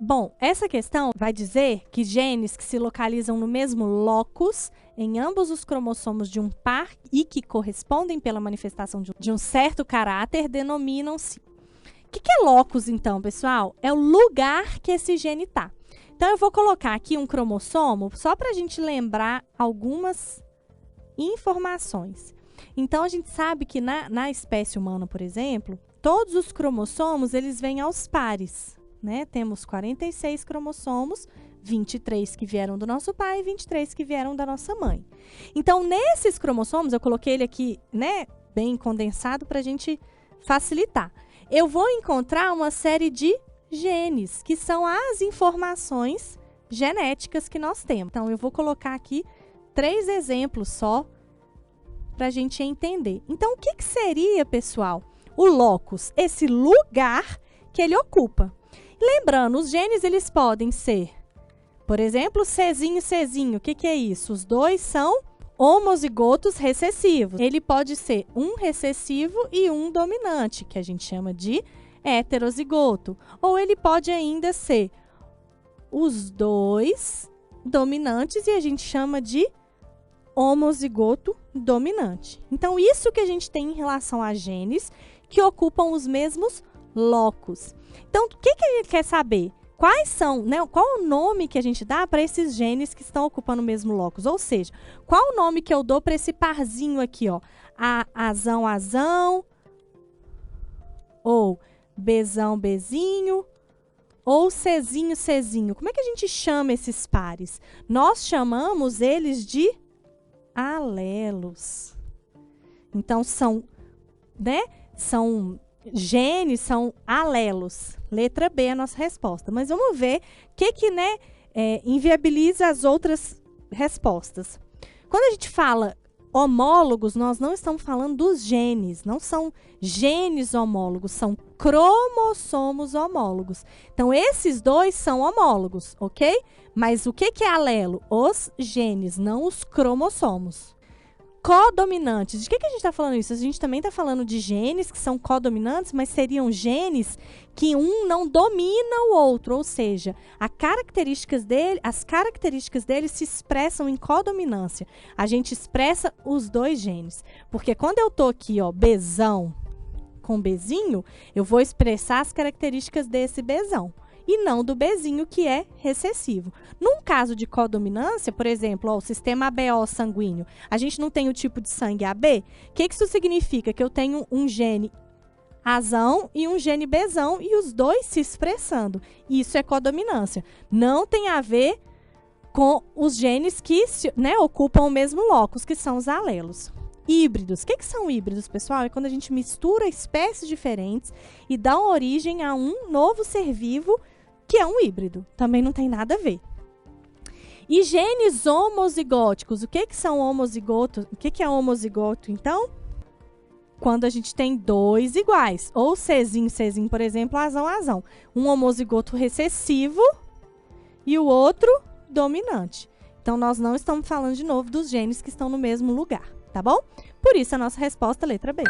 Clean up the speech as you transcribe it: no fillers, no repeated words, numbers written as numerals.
Bom, essa questão vai dizer que genes que se localizam no mesmo locus em ambos os cromossomos de um par e que correspondem pela manifestação de um certo caráter denominam-se. O que é locus, então, pessoal? É o lugar que esse gene está. Então, eu vou colocar aqui um cromossomo só para a gente lembrar algumas informações. Então, a gente sabe que na espécie humana, por exemplo, todos os cromossomos eles vêm aos pares, né? Temos 46 cromossomos, 23 que vieram do nosso pai e 23 que vieram da nossa mãe. Então, nesses cromossomos, eu coloquei ele aqui, né, bem condensado para a gente facilitar. Eu vou encontrar uma série de genes, que são as informações genéticas que nós temos. Então, eu vou colocar aqui 3 exemplos só para a gente entender. Então, o que seria, pessoal, o locus? Esse lugar que ele ocupa. Lembrando, os genes eles podem ser, por exemplo, Czinho e Czinho. O que é isso? Os dois são homozigotos recessivos. Ele pode ser um recessivo e um dominante, que a gente chama de heterozigoto. Ou ele pode ainda ser os dois dominantes e a gente chama de homozigoto dominante. Então, isso que a gente tem em relação a genes que ocupam os mesmos locus. Então, o que a gente quer saber? Quais são, né? Qual o nome que a gente dá para esses genes que estão ocupando o mesmo locus? Ou seja, qual o nome que eu dou para esse parzinho aqui, ó? Azão, azão, ou Bzão, Bzinho, ou Czinho, Czinho. Como é que a gente chama esses pares? Nós chamamos eles de alelos. Então, são, né? São genes, são alelos. Letra B é a nossa resposta. Mas vamos ver o que né, inviabiliza as outras respostas. Quando a gente fala homólogos, nós não estamos falando dos genes. Não são genes homólogos, são cromossomos homólogos. Então, esses dois são homólogos, ok? Mas o que é alelo? Os genes, não os cromossomos. Codominantes. De que a gente está falando isso? A gente também está falando de genes que são codominantes, mas seriam genes que um não domina o outro, ou seja, as características dele se expressam em codominância. A gente expressa os dois genes. Porque quando eu estou aqui, ó, Bzão com Bzinho, eu vou expressar as características desse Bzão. E não do Bzinho, que é recessivo. Num caso de codominância, por exemplo, ó, o sistema ABO sanguíneo, a gente não tem o tipo de sangue AB? O que isso significa? Que eu tenho um gene Azão e um gene Bzão e os dois se expressando. Isso é codominância. Não tem a ver com os genes que né, ocupam o mesmo locus, que são os alelos. Híbridos. O que são híbridos, pessoal? É quando a gente mistura espécies diferentes e dá origem a um novo ser vivo que é um híbrido. Também não tem nada a ver. E genes homozigóticos. O que são homozigotos? O que é homozigoto, então? Quando a gente tem dois iguais. Ou Czinho, Czinho, por exemplo, azão, azão. Um homozigoto recessivo e o outro dominante. Então, nós não estamos falando de novo dos genes que estão no mesmo lugar, tá bom? Por isso, a nossa resposta, letra B.